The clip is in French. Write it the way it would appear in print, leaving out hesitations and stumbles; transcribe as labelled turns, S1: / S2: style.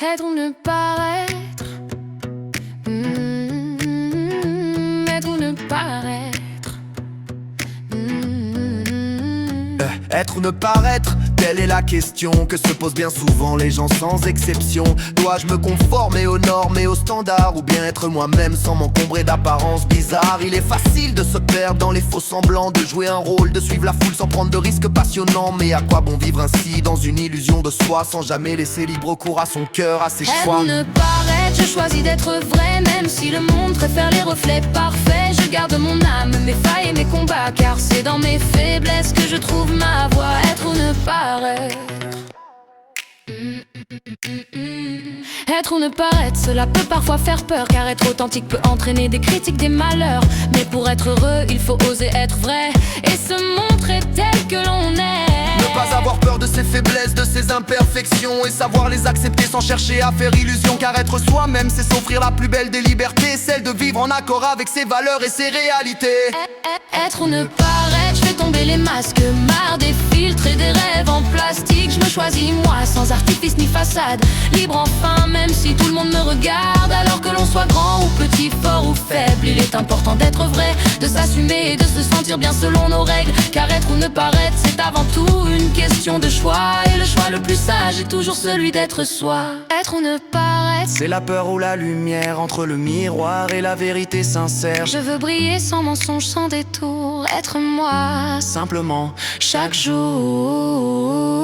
S1: Être ou ne pas être. Être ou ne pas être.
S2: Être ou ne paraître, telle est la question que se posent bien souvent les gens sans exception. Dois-je me conformer aux normes et aux standards, ou bien être moi-même sans m'encombrer d'apparences bizarres? Il est facile de se perdre dans les faux semblants, de jouer un rôle, de suivre la foule sans prendre de risques passionnants. Mais à quoi bon vivre ainsi dans une illusion de soi, sans jamais laisser libre cours à son cœur, à ses choix?
S1: Être ou ne paraître, je choisis d'être vrai. Même si le monde préfère les reflets parfaits, je garde mon âme, mes failles et mes combats, car c'est dans mes faiblesses que je trouve ma voie. Être ou ne paraître. Être ou ne paraître, cela peut parfois faire peur, car être authentique peut entraîner des critiques, des malheurs. Mais pour être heureux, il faut oser être vrai et se montrer tel que l'on est.
S2: Ne pas avoir peur de ses faiblesses, de ses imperfections, et savoir les accepter sans chercher à faire illusion. Car être soi-même, c'est s'offrir la plus belle des libertés, celle de vivre en accord avec ses valeurs et ses réalités.
S1: Être ou ne paraître, je fais tomber les masques, marre des filtres et des rêves en plastique. Je me choisis moi, sans artifice ni façade, libre enfin, même si tout le monde me regarde. Alors que l'on soit grand ou petit, fort ou faible, il est important d'être vrai, de s'assumer et de se sentir bien selon nos règles. Car être ou ne paraître, c'est avant tout une question de choix, et le choix le plus sage est toujours celui d'être soi. Être ou ne paraître,
S2: c'est la peur ou la lumière entre le miroir et la vérité sincère.
S1: je veux briller sans mensonge, sans détour, être moi
S2: Simplement
S1: chaque jour.